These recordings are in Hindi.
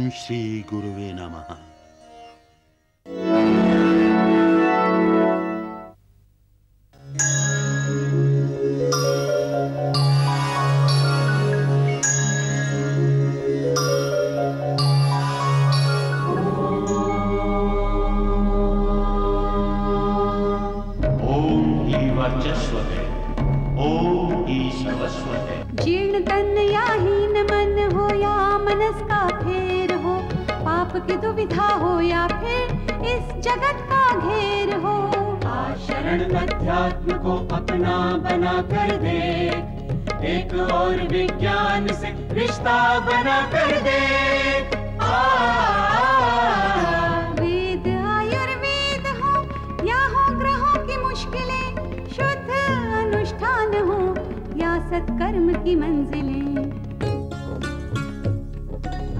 ओम श्री गुरुवे नमः। जीर्ण तन या हीन मन हो या मनस का फेर हो, पाप की दुविधा हो या फिर इस जगत का घेर हो, शरण अध्यात्म को अपना बना कर दे, एक और विज्ञान से रिश्ता बना कर दे। वेद आयुर्वेद हो या हो ग्रहों की मुश्किलें, शुद्ध अनुष्ठान हो या सत्कर्म की मंजिलें,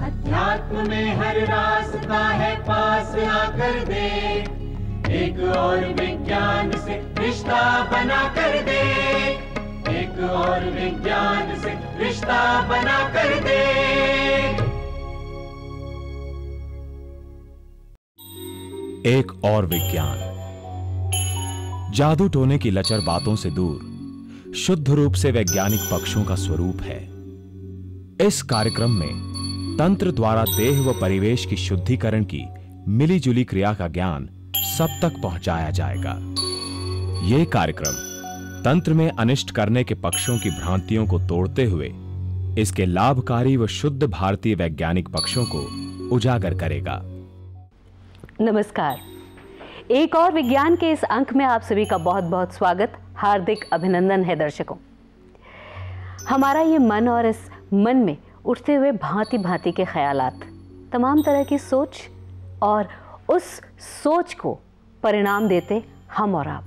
अध्यात्म में हर रास्ता है पास आकर दे, एक और विज्ञान से रिश्ता बना कर दे, एक और विज्ञान से रिश्ता बना कर दे। एक और विज्ञान जादू टोने की लचर बातों से दूर शुद्ध रूप से वैज्ञानिक पक्षों का स्वरूप है। इस कार्यक्रम में तंत्र द्वारा देह व परिवेश की शुद्धिकरण की मिलीजुली क्रिया का ज्ञान सब तक पहुंचाया जाएगा। यह कार्यक्रम तंत्र में अनिष्ट करने के पक्षों की भ्रांतियों को तोड़ते हुए इसके लाभकारी व शुद्ध भारतीय वैज्ञानिक पक्षों को उजागर करेगा। नमस्कार, एक और विज्ञान के इस अंक में आप सभी का बहुत बहुत स्वागत, हार्दिक अभिनंदन है दर्शकों। हमारा ये मन और इस मन में उठते हुए भांति भांति के ख्यालात, तमाम तरह की सोच और उस सोच को परिणाम देते हम और आप।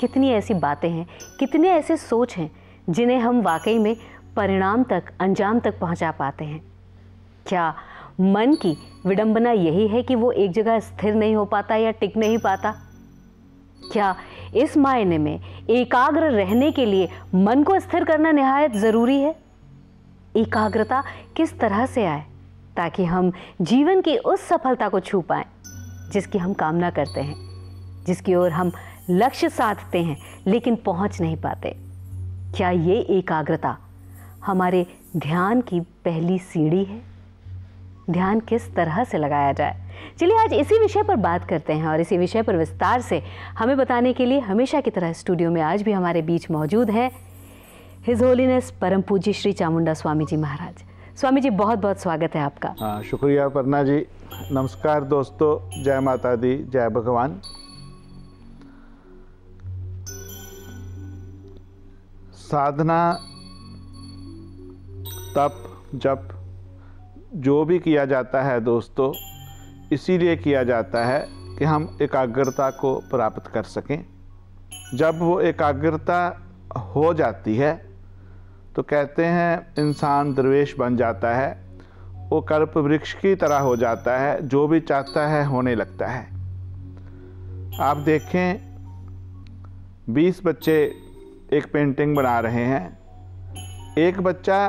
कितनी ऐसी बातें हैं, कितने ऐसे सोच हैं जिन्हें हम वाकई में परिणाम तक, अंजाम तक पहुंचा पाते हैं। क्या मन की विडंबना यही है कि वो एक जगह स्थिर नहीं हो पाता या टिक नहीं पाता? क्या इस मायने में एकाग्र रहने के लिए मन को स्थिर करना निहायत ज़रूरी है? एकाग्रता किस तरह से आए ताकि हम जीवन की उस सफलता को छू पाएं जिसकी हम कामना करते हैं, जिसकी ओर हम लक्ष्य साधते हैं लेकिन पहुंच नहीं पाते? क्या ये एकाग्रता हमारे ध्यान की पहली सीढ़ी है? ध्यान किस तरह से लगाया जाए? चलिए आज इसी विषय पर बात करते हैं और इसी विषय पर विस्तार से हमें बताने के लिए हमेशा की तरह स्टूडियो में आज भी हमारे बीच मौजूद है हिज होलीनेस परम पूज्य श्री चामुंडा स्वामी जी महाराज। स्वामी जी, बहुत बहुत स्वागत है आपका। हाँ, शुक्रिया अपर्णा जी। नमस्कार दोस्तों, जय माता दी, जय भगवान। साधना, तप, जप जो भी किया जाता है दोस्तों, इसीलिए किया जाता है कि हम एकाग्रता को प्राप्त कर सकें। जब वो एकाग्रता हो जाती है तो कहते हैं इंसान दरवेश बन जाता है, वो कल्प वृक्ष की तरह हो जाता है, जो भी चाहता है होने लगता है। आप देखें 20 बच्चे एक पेंटिंग बना रहे हैं, एक बच्चा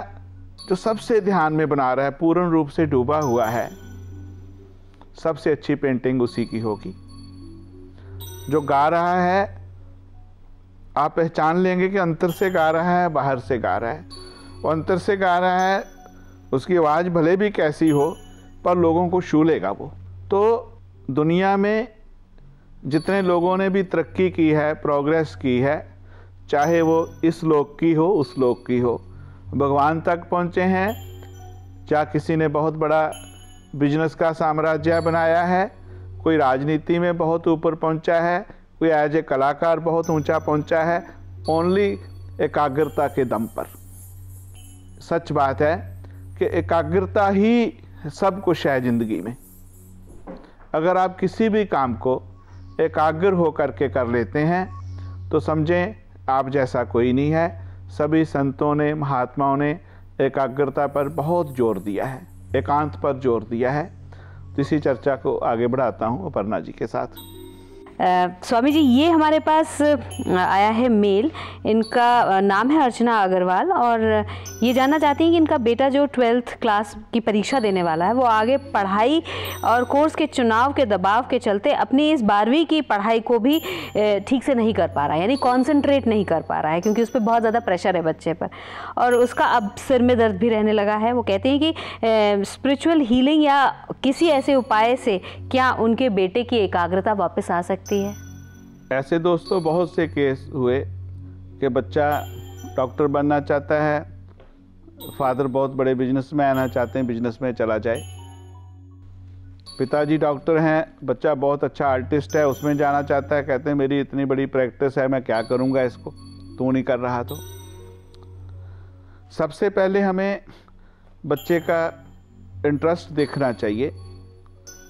जो सबसे ध्यान में बना रहा है, पूर्ण रूप से डूबा हुआ है, सबसे अच्छी पेंटिंग उसी की होगी। जो गा रहा है आप पहचान लेंगे कि अंतर से गा रहा है, बाहर से गा रहा है। वो अंतर से गा रहा है, उसकी आवाज़ भले भी कैसी हो पर लोगों को छू लेगा वो। तो दुनिया में जितने लोगों ने भी तरक्की की है, प्रोग्रेस की है, चाहे वो इस लोक की हो, उस लोक की हो, भगवान तक पहुँचे हैं, या किसी ने बहुत बड़ा बिजनेस का साम्राज्य बनाया है, कोई राजनीति में बहुत ऊपर पहुंचा है, कोई एज ए कलाकार बहुत ऊंचा पहुंचा है, ओनली एकाग्रता के दम पर। सच बात है कि एकाग्रता ही सब कुछ है ज़िंदगी में। अगर आप किसी भी काम को एकाग्र हो करके कर लेते हैं तो समझें आप जैसा कोई नहीं है। सभी संतों ने, महात्माओं ने एकाग्रता पर बहुत जोर दिया है, एकांत पर जोर दिया है। तो इसी चर्चा को आगे बढ़ाता हूँ अपर्णा जी के साथ। स्वामी जी, ये हमारे पास आया है मेल, इनका नाम है अर्चना अग्रवाल और ये जानना चाहती हैं कि इनका बेटा जो 12th क्लास की परीक्षा देने वाला है वो आगे पढ़ाई और कोर्स के चुनाव के दबाव के चलते अपनी इस 12वीं की पढ़ाई को भी ठीक से नहीं कर पा रहा है, यानी कॉन्सेंट्रेट नहीं कर पा रहा है क्योंकि उस पर बहुत ज़्यादा प्रेशर है बच्चे पर, और उसका अब सिर में दर्द भी रहने लगा है। वो कहते हैं कि स्पिरिचुअल हीलिंग या किसी ऐसे उपाय से क्या उनके बेटे की एकाग्रता वापस आ सकती है? ऐसे दोस्तों बहुत से केस हुए कि बच्चा डॉक्टर बनना चाहता है, फादर बहुत बड़े बिजनेसमैन आना चाहते हैं, बिजनेस में चला जाए। पिताजी डॉक्टर हैं, बच्चा बहुत अच्छा आर्टिस्ट है, उसमें जाना चाहता है, कहते हैं मेरी इतनी बड़ी प्रैक्टिस है, मैं क्या करूँगा इसको, तू नहीं कर रहा। तो सबसे पहले हमें बच्चे का इंटरेस्ट देखना चाहिए,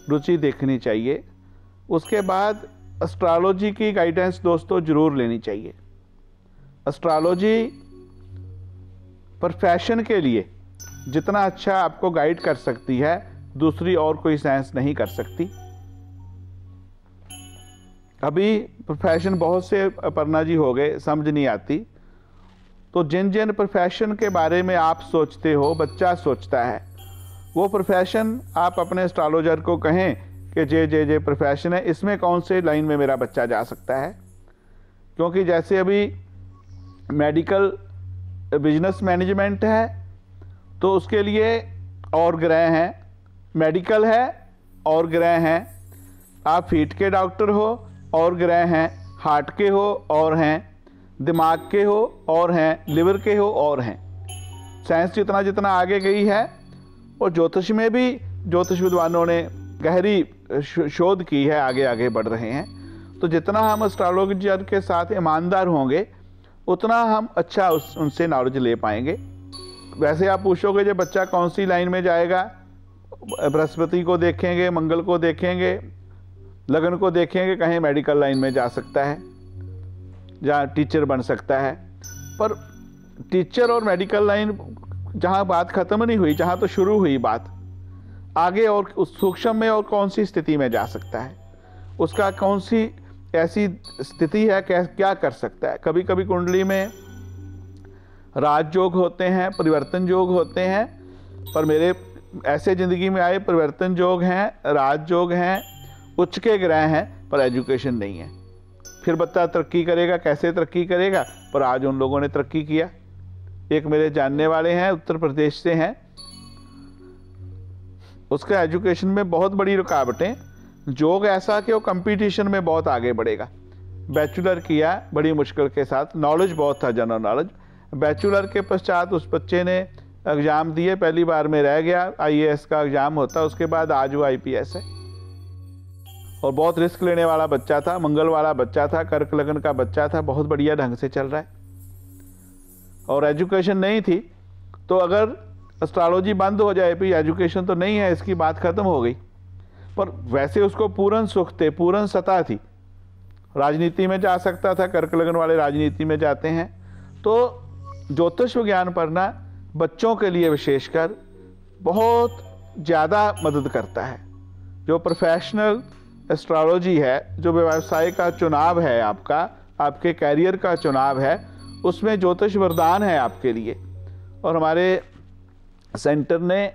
रुचि देखनी चाहिए। उसके बाद एस्ट्रोलॉजी की गाइडेंस दोस्तों ज़रूर लेनी चाहिए। एस्ट्रोलॉजी प्रोफेशन के लिए जितना अच्छा आपको गाइड कर सकती है, दूसरी और कोई साइंस नहीं कर सकती। अभी प्रोफेशन बहुत से अपर्णा जी हो गए, समझ नहीं आती। तो जिन जिन प्रोफेशन के बारे में आप सोचते हो, बच्चा सोचता है, वो प्रोफेशन आप अपने एस्ट्रोलॉजर को कहें कि जे प्रोफेशन है, इसमें कौन से लाइन में मेरा बच्चा जा सकता है। क्योंकि जैसे अभी मेडिकल बिजनेस मैनेजमेंट है तो उसके लिए और ग्रह हैं, मेडिकल है और ग्रह हैं, आप फीट के डॉक्टर हो और ग्रह हैं, हार्ट के हो और हैं, दिमाग के हो और हैं, लिवर के हो और हैं। साइंस जितना जितना आगे गई है, और ज्योतिष में भी ज्योतिष विद्वानों ने गहरी शोध की है, आगे आगे बढ़ रहे हैं। तो जितना हम एस्ट्रोलॉजर के साथ ईमानदार होंगे उतना हम अच्छा उनसे नॉलेज ले पाएंगे। वैसे आप पूछोगे जब बच्चा कौन सी लाइन में जाएगा, बृहस्पति को देखेंगे, मंगल को देखेंगे, लगन को देखेंगे, कहीं मेडिकल लाइन में जा सकता है, जहाँ टीचर बन सकता है। पर टीचर और मेडिकल लाइन जहाँ बात ख़त्म नहीं हुई, जहाँ तो शुरू हुई बात, आगे और उस सूक्ष्म में और कौन सी स्थिति में जा सकता है, उसका कौन सी ऐसी स्थिति है, क्या कर सकता है। कभी कभी कुंडली में राजयोग होते हैं, परिवर्तन योग होते हैं, पर मेरे ऐसे ज़िंदगी में आए परिवर्तन योग हैं, राजयोग हैं, उच्च के ग्रह हैं, पर एजुकेशन नहीं है। फिर बच्चा तरक्की करेगा, कैसे तरक्की करेगा? पर आज उन लोगों ने तरक्की किया। एक मेरे जानने वाले हैं, उत्तर प्रदेश से हैं, उसका एजुकेशन में बहुत बड़ी रुकावटें, योग ऐसा कि वो कंपटीशन में बहुत आगे बढ़ेगा। बैचलर किया बड़ी मुश्किल के साथ, नॉलेज बहुत था, जनरल नॉलेज। बैचलर के पश्चात उस बच्चे ने एग्ज़ाम दिए, पहली बार में रह गया, IAS का एग्ज़ाम होता, उसके बाद आज वो IPS है। और बहुत रिस्क लेने वाला बच्चा था, मंगल वाला बच्चा था, कर्क लगन का बच्चा था, बहुत बढ़िया ढंग से चल रहा है। और एजुकेशन नहीं थी, तो अगर एस्ट्रोलॉजी बंद हो जाए, भी एजुकेशन तो नहीं है, इसकी बात ख़त्म हो गई। पर वैसे उसको पूर्ण सुख थे, पूर्ण सत्ता थी, राजनीति में जा सकता था, कर्क लगन वाले राजनीति में जाते हैं। तो ज्योतिष विज्ञान पढ़ना बच्चों के लिए विशेषकर बहुत ज़्यादा मदद करता है। जो प्रोफेशनल एस्ट्रोलॉजी है, जो व्यवसाय का चुनाव है, आपके कैरियर का चुनाव है, उसमें ज्योतिष वरदान है आपके लिए। और हमारे सेंटर ने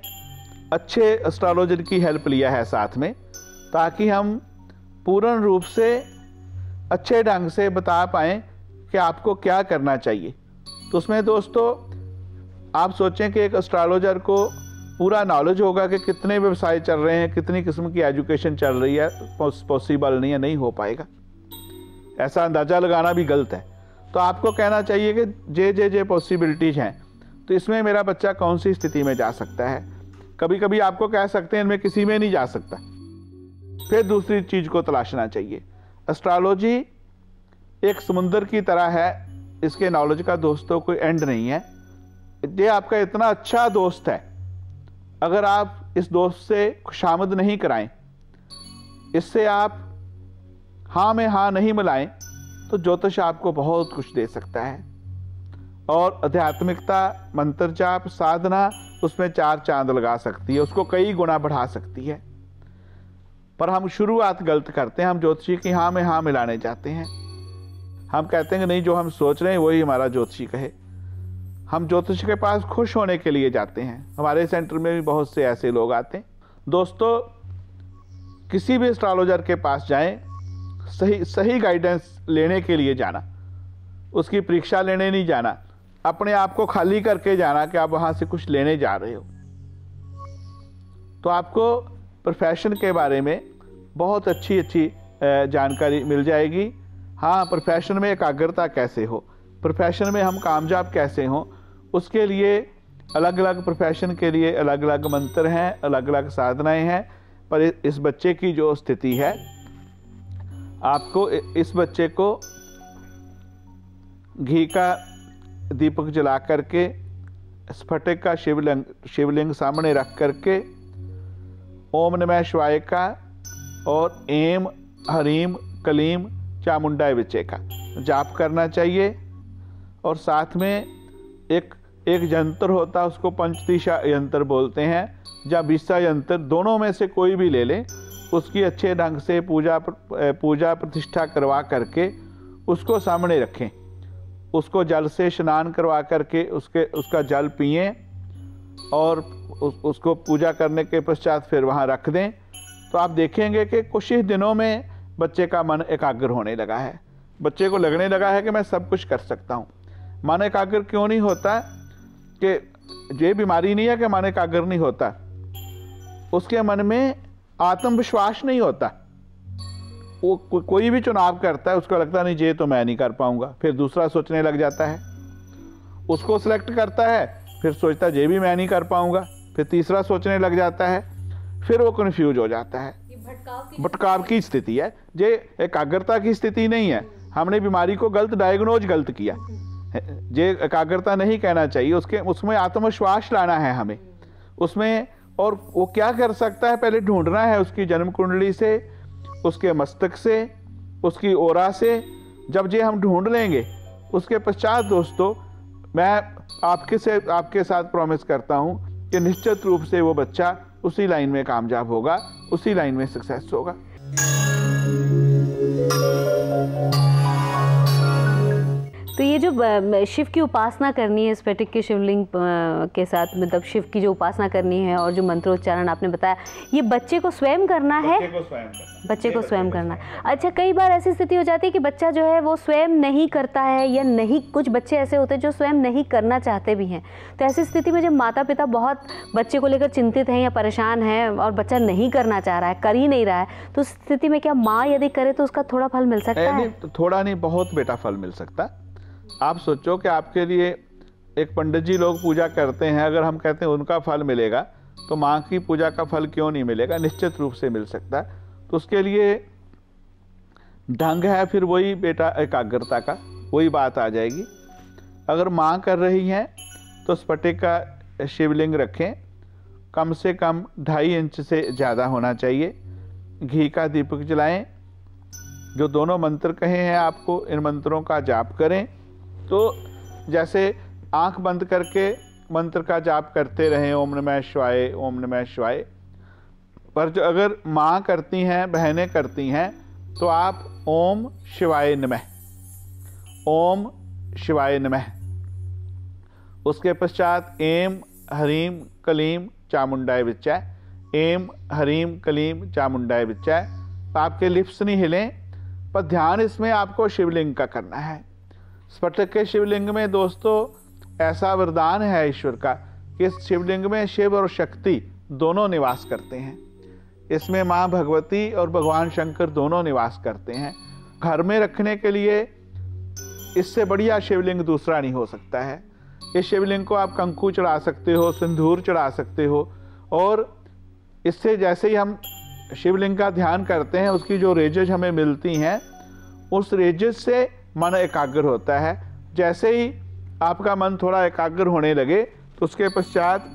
अच्छे एस्ट्रोलॉजर की हेल्प लिया है साथ में, ताकि हम पूर्ण रूप से अच्छे ढंग से बता पाएँ कि आपको क्या करना चाहिए। तो उसमें दोस्तों आप सोचें कि एक एस्ट्रोलॉजर को पूरा नॉलेज होगा कि कितने व्यवसाय चल रहे हैं, कितनी किस्म की एजुकेशन चल रही है, पॉसिबल नहीं है, नहीं हो पाएगा। ऐसा अंदाज़ा लगाना भी गलत है। तो आपको कहना चाहिए कि जे पॉसिबिलिटीज़ हैं, तो इसमें मेरा बच्चा कौन सी स्थिति में जा सकता है। कभी कभी आपको कह सकते हैं इनमें किसी में नहीं जा सकता, फिर दूसरी चीज़ को तलाशना चाहिए। एस्ट्रोलॉजी एक समुंदर की तरह है, इसके नॉलेज का दोस्तों कोई एंड नहीं है। ये आपका इतना अच्छा दोस्त है, अगर आप इस दोस्त से खुशामद नहीं कराएं, इससे आप हाँ में हाँ नहीं मिलाएं, तो ज्योतिष आपको बहुत कुछ दे सकता है। और आध्यात्मिकता, मंत्र जाप, साधना उसमें 4 चांद लगा सकती है, उसको कई गुना बढ़ा सकती है। पर हम शुरुआत गलत करते हैं। हम ज्योतिषी की हाँ में हाँ मिलाने जाते हैं। हम कहते हैं कि नहीं, जो हम सोच रहे हैं वही हमारा ज्योतिषी कहे। हम ज्योतिष के पास खुश होने के लिए जाते हैं। हमारे सेंटर में भी बहुत से ऐसे लोग आते हैं। दोस्तों, किसी भी एस्ट्रोलॉजर के पास जाएं, सही गाइडेंस लेने के लिए जाना, उसकी परीक्षा लेने नहीं जाना। अपने आप को खाली करके जाना कि आप वहाँ से कुछ लेने जा रहे हो। तो आपको प्रोफेशन के बारे में बहुत अच्छी जानकारी मिल जाएगी। हाँ, प्रोफेशन में एकाग्रता कैसे हो, प्रोफेशन में हम कामयाब कैसे हों, उसके लिए अलग अलग प्रोफेशन के लिए अलग अलग मंत्र हैं, अलग अलग साधनाएं हैं। पर इस बच्चे की जो स्थिति है, आपको इस बच्चे को घी का दीपक जला करके स्फटिक का शिवलिंग सामने रख करके ओम नमः शिवाय का और एम हरीम कलीम चामुंडाय विचे का जाप करना चाहिए। और साथ में एक यंत्र होता है, उसको पंचदिशा यंत्र बोलते हैं, या विषा यंत्र, दोनों में से कोई भी ले लें। उसकी अच्छे ढंग से पूजा प्रतिष्ठा करवा करके उसको सामने रखें। उसको जल से स्नान करवा करके उसका जल पिएं और उसको पूजा करने के पश्चात फिर वहाँ रख दें। तो आप देखेंगे कि कुछ ही दिनों में बच्चे का मन एकाग्र होने लगा है। बच्चे को लगने लगा है कि मैं सब कुछ कर सकता हूँ। मन एकाग्र क्यों नहीं होता? कि ये बीमारी नहीं है कि मन एकाग्र नहीं होता, उसके मन में आत्मविश्वास नहीं होता। वो कोई भी चुनाव करता है, उसको लगता नहीं ये तो मैं नहीं कर पाऊंगा, फिर दूसरा सोचने लग जाता है। उसको सिलेक्ट करता है, फिर सोचता है ये भी मैं नहीं कर पाऊंगा, फिर तीसरा सोचने लग जाता है, फिर वो कन्फ्यूज हो जाता है। भटकाव की स्थिति है, ये एकाग्रता की स्थिति नहीं है। हमने बीमारी को डायग्नोज गलत किया। ये एकाग्रता नहीं कहना चाहिए, उसमें आत्मविश्वास लाना है हमें उसमें। और वो क्या कर सकता है, पहले ढूंढना है उसकी जन्म कुंडली से, उसके मस्तक से, उसकी ओरा से। जब ये हम ढूंढ लेंगे, उसके पश्चात दोस्तों मैं आपके साथ प्रॉमिस करता हूँ कि निश्चित रूप से वो बच्चा उसी लाइन में कामयाब होगा, उसी लाइन में सक्सेस होगा। तो ये जो शिव की उपासना करनी है, स्फटिक के शिवलिंग के साथ, मतलब शिव की जो उपासना करनी है और जो मंत्रोच्चारण आपने बताया, ये बच्चे को स्वयं करना है। बच्चे को स्वयं करना। अच्छा, कई बार ऐसी स्थिति हो जाती है कि बच्चा जो है वो स्वयं नहीं करता है, या नहीं, कुछ बच्चे ऐसे होते हैं जो स्वयं नहीं करना चाहते भी हैं। तो ऐसी स्थिति में जब माता पिता बहुत बच्चे को लेकर चिंतित हैं या परेशान हैं और बच्चा नहीं करना चाह रहा है, कर ही नहीं रहा है, तो उस स्थिति में क्या माँ यदि करे तो उसका थोड़ा फल मिल सकता है? थोड़ा नहीं, बहुत बेटा फल मिल सकता। आप सोचो कि आपके लिए एक पंडित जी लोग पूजा करते हैं, अगर हम कहते हैं उनका फल मिलेगा, तो माँ की पूजा का फल क्यों नहीं मिलेगा? निश्चित रूप से मिल सकता है। तो उसके लिए ढंग है फिर वही बेटा एकाग्रता का, वही बात आ जाएगी। अगर माँ कर रही हैं तो स्फटिक का शिवलिंग रखें, कम से कम 2.5 इंच से ज़्यादा होना चाहिए। घी का दीपक जलाएं। जो दोनों मंत्र कहे हैं आपको, इन मंत्रों का जाप करें। तो जैसे आंख बंद करके मंत्र का जाप करते रहें, ओम नमः शिवाय, ओम नमः शिवाय। पर जो अगर माँ करती हैं, बहनें करती हैं, तो आप ओम शिवाय नमः, ओम शिवाय नमः, उसके पश्चात एम हरीम कलीम चामुंडाय विच्चय, एम हरीम कलीम चामुंडाय विच्चय। आपके लिप्स नहीं हिलें, पर ध्यान इसमें आपको शिवलिंग का करना है। स्फटिक के शिवलिंग में दोस्तों ऐसा वरदान है ईश्वर का कि इस शिवलिंग में शिव और शक्ति दोनों निवास करते हैं। इसमें माँ भगवती और भगवान शंकर दोनों निवास करते हैं। घर में रखने के लिए इससे बढ़िया शिवलिंग दूसरा नहीं हो सकता है। इस शिवलिंग को आप कंकु चढ़ा सकते हो, सिंदूर चढ़ा सकते हो, और इससे जैसे ही हम शिवलिंग का ध्यान करते हैं, उसकी जो रेजेज हमें मिलती हैं, उस रेजेज से मन एकाग्र होता है। जैसे ही आपका मन थोड़ा एकाग्र होने लगे, तो उसके पश्चात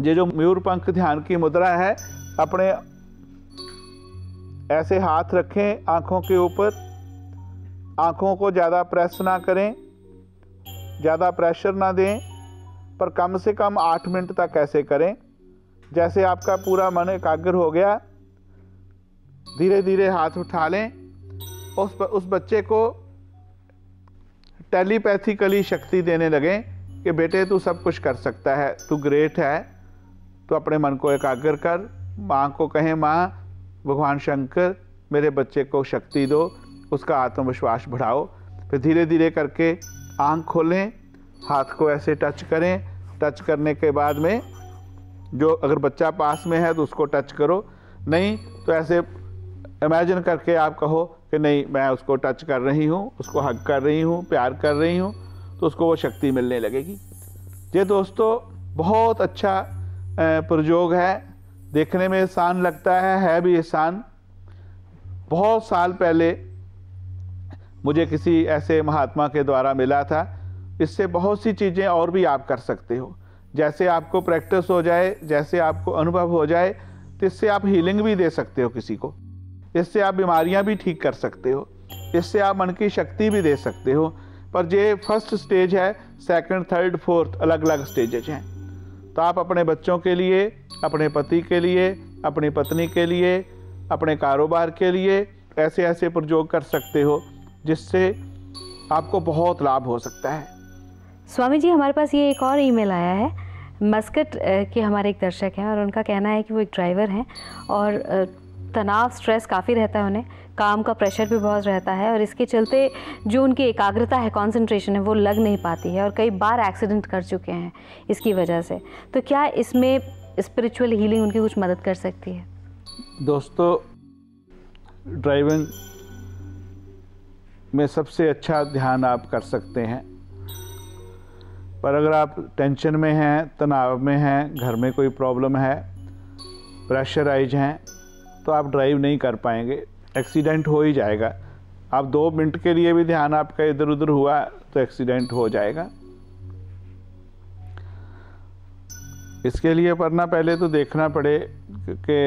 ये जो मयूर पंख ध्यान की मुद्रा है, अपने ऐसे हाथ रखें आंखों के ऊपर। आंखों को ज़्यादा प्रेस ना करें, ज़्यादा प्रेशर ना दें, पर कम से कम 8 मिनट तक ऐसे करें। जैसे आपका पूरा मन एकाग्र हो गया, धीरे धीरे हाथ उठा लें। उस बच्चे को टेलीपैथिकली शक्ति देने लगें कि बेटे तू सब कुछ कर सकता है, तू ग्रेट है, तो अपने मन को एकाग्र कर। माँ को कहें, माँ भगवान शंकर मेरे बच्चे को शक्ति दो, उसका आत्मविश्वास बढ़ाओ। फिर धीरे धीरे करके आँख खोलें, हाथ को ऐसे टच करें। टच करने के बाद में जो अगर बच्चा पास में है तो उसको टच करो, नहीं तो ऐसे इमेजिन करके आप कहो कि नहीं मैं उसको टच कर रही हूँ, उसको हग कर रही हूँ, प्यार कर रही हूँ, तो उसको वो शक्ति मिलने लगेगी। ये दोस्तों बहुत अच्छा प्रयोग है, देखने में आसान लगता है भी आसान। बहुत साल पहले मुझे किसी ऐसे महात्मा के द्वारा मिला था। इससे बहुत सी चीज़ें और भी आप कर सकते हो। जैसे आपको प्रैक्टिस हो जाए, जैसे आपको अनुभव हो जाए, तो इससे आप हीलिंग भी दे सकते हो किसी को। इससे आप बीमारियां भी ठीक कर सकते हो, इससे आप मन की शक्ति भी दे सकते हो। पर ये फर्स्ट स्टेज है, सेकंड, थर्ड, फोर्थ अलग अलग स्टेजेज हैं। तो आप अपने बच्चों के लिए, अपने पति के लिए, अपनी पत्नी के लिए, अपने कारोबार के लिए ऐसे ऐसे प्रयोग कर सकते हो जिससे आपको बहुत लाभ हो सकता है। स्वामी जी, हमारे पास ये एक और ईमेल आया है। मस्कट के हमारे एक दर्शक हैं और उनका कहना है कि वो एक ड्राइवर हैं और तनाव, स्ट्रेस काफ़ी रहता है उन्हें, काम का प्रेशर भी बहुत रहता है और इसके चलते जो उनकी एकाग्रता है, कंसंट्रेशन है, वो लग नहीं पाती है और कई बार एक्सीडेंट कर चुके हैं इसकी वजह से। तो क्या इसमें स्पिरिचुअल हीलिंग उनकी कुछ मदद कर सकती है? दोस्तों, ड्राइविंग में सबसे अच्छा ध्यान आप कर सकते हैं, पर अगर आप टेंशन में हैं, तनाव में हैं, घर में कोई प्रॉब्लम है, प्रेशराइज हैं, तो आप ड्राइव नहीं कर पाएंगे, एक्सीडेंट हो ही जाएगा। आप 2 मिनट के लिए भी ध्यान आपका इधर उधर हुआ तो एक्सीडेंट हो जाएगा। इसके लिए वरना पहले तो देखना पड़े कि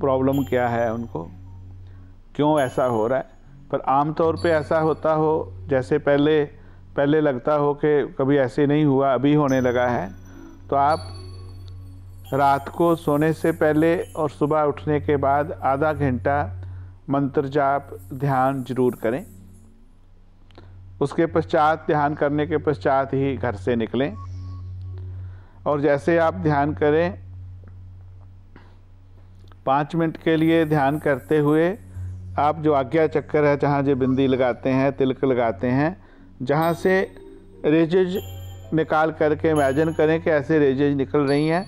प्रॉब्लम क्या है, उनको क्यों ऐसा हो रहा है। पर आमतौर पे ऐसा होता हो जैसे पहले लगता हो कि कभी ऐसे नहीं हुआ, अभी होने लगा है, तो आप रात को सोने से पहले और सुबह उठने के बाद आधा घंटा मंत्र जाप ध्यान जरूर करें। उसके पश्चात, ध्यान करने के पश्चात ही घर से निकलें। और जैसे आप ध्यान करें, 5 मिनट के लिए ध्यान करते हुए आप जो आज्ञा चक्कर है, जहाँ जो बिंदी लगाते हैं, तिलक लगाते हैं, जहाँ से रेजेज निकाल करके इमेजिन करें कि ऐसे रेजेज निकल रही हैं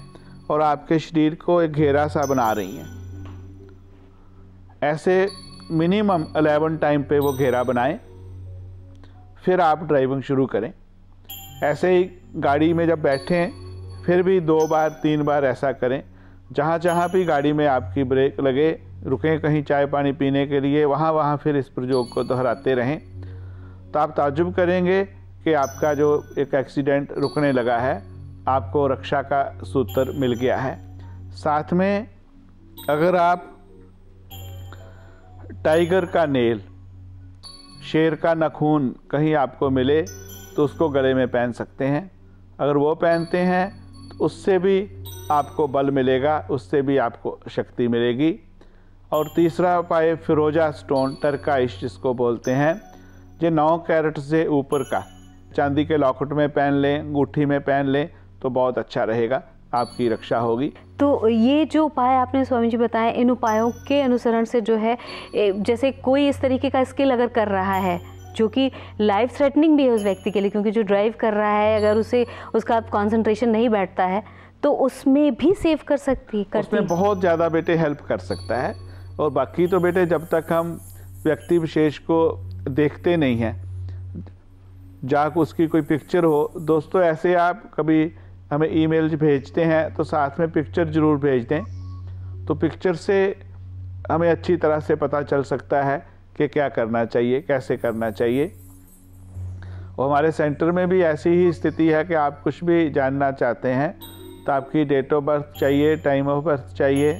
और आपके शरीर को एक घेरा सा बना रही हैं। ऐसे मिनिमम 11 टाइम पे वो घेरा बनाएं, फिर आप ड्राइविंग शुरू करें। ऐसे ही गाड़ी में जब बैठें फिर भी 2 बार 3 बार ऐसा करें। जहाँ जहाँ भी गाड़ी में आपकी ब्रेक लगे, रुकें कहीं चाय पानी पीने के लिए, वहाँ फिर इस प्रयोग को दोहराते रहें। तो आप ताज्जुब करेंगे कि आपका जो एक एक्सीडेंट रुकने लगा है, आपको रक्षा का सूत्र मिल गया है। साथ में अगर आप टाइगर का नेल, शेर का नाखून कहीं आपको मिले तो उसको गले में पहन सकते हैं। अगर वो पहनते हैं तो उससे भी आपको बल मिलेगा, उससे भी आपको शक्ति मिलेगी। और तीसरा उपाय फिरोजा स्टोन, टर्काइश जिसको बोलते हैं, ये 9 कैरेट से ऊपर का चांदी के लॉकेट में पहन लें, अंगूठी में पहन लें तो बहुत अच्छा रहेगा, आपकी रक्षा होगी। तो ये जो उपाय आपने स्वामी जी बताए, इन उपायों के अनुसरण से जो है, जैसे कोई इस तरीके का स्किल अगर कर रहा है जो कि लाइफ थ्रेटनिंग भी है उस व्यक्ति के लिए, क्योंकि जो ड्राइव कर रहा है अगर उसे उसका कंसंट्रेशन नहीं बैठता है तो उसमें भी सेव कर सकती है, उसमें बहुत ज़्यादा बेटे हेल्प कर सकता है। और बाकी तो बेटे जब तक हम व्यक्ति विशेष को देखते नहीं हैं, जाकर उसकी कोई पिक्चर हो, दोस्तों ऐसे आप कभी हमें ईमेल भेजते हैं तो साथ में पिक्चर ज़रूर भेज दें, तो पिक्चर से हमें अच्छी तरह से पता चल सकता है कि क्या करना चाहिए, कैसे करना चाहिए। और हमारे सेंटर में भी ऐसी ही स्थिति है कि आप कुछ भी जानना चाहते हैं तो आपकी डेट ऑफ बर्थ चाहिए, टाइम ऑफ बर्थ चाहिए,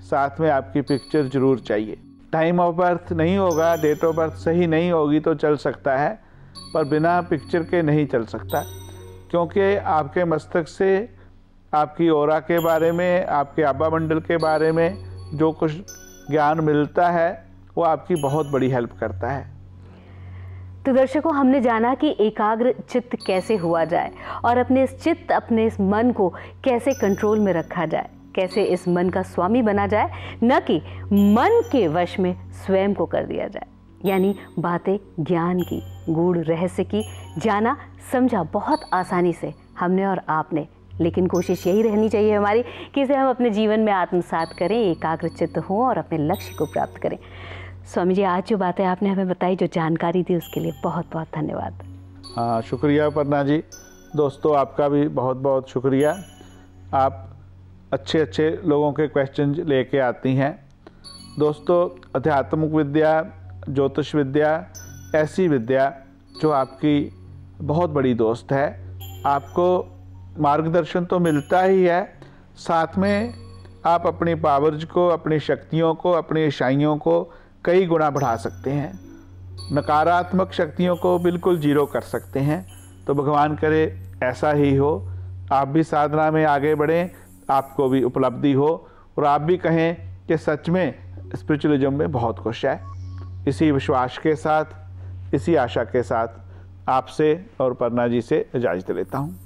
साथ में आपकी पिक्चर ज़रूर चाहिए। टाइम ऑफ बर्थ नहीं होगा, डेट ऑफ बर्थ सही नहीं होगी तो चल सकता है, पर बिना पिक्चर के नहीं चल सकता, क्योंकि आपके मस्तक से आपकी औरा के बारे में, आपके आबा मंडल के बारे में जो कुछ ज्ञान मिलता है वो आपकी बहुत बड़ी हेल्प करता है। तो दर्शकों, हमने जाना कि एकाग्र चित्त कैसे हुआ जाए और अपने इस चित्त, अपने इस मन को कैसे कंट्रोल में रखा जाए, कैसे इस मन का स्वामी बना जाए, न कि मन के वश में स्वयं को कर दिया जाए। यानी बातें ज्ञान की, गूढ़ रहस्य की जाना समझा बहुत आसानी से हमने और आपने, लेकिन कोशिश यही रहनी चाहिए हमारी कि इसे हम अपने जीवन में आत्मसात करें, एकाग्र चित्त हों और अपने लक्ष्य को प्राप्त करें। स्वामी जी, आज जो बातें आपने हमें बताई, जो जानकारी दी, उसके लिए बहुत बहुत धन्यवाद। हाँ, शुक्रिया अपर्णा जी। दोस्तों, आपका भी बहुत बहुत शुक्रिया। आप अच्छे अच्छे लोगों के क्वेश्चन लेके आती हैं। दोस्तों, आध्यात्मिक विद्या, ज्योतिष विद्या ऐसी विद्या जो आपकी बहुत बड़ी दोस्त है। आपको मार्गदर्शन तो मिलता ही है, साथ में आप अपनी पावर्स को, अपनी शक्तियों को, अपनी ईशाइयों को कई गुना बढ़ा सकते हैं। नकारात्मक शक्तियों को बिल्कुल जीरो कर सकते हैं। तो भगवान करे ऐसा ही हो, आप भी साधना में आगे बढ़ें, आपको भी उपलब्धि हो और आप भी कहें कि सच में स्पिरिचुअलिज्म में बहुत कुछ है। इसी विश्वास के साथ, इसी आशा के साथ आपसे और अपर्णा जी से इजाज़त लेता हूँ।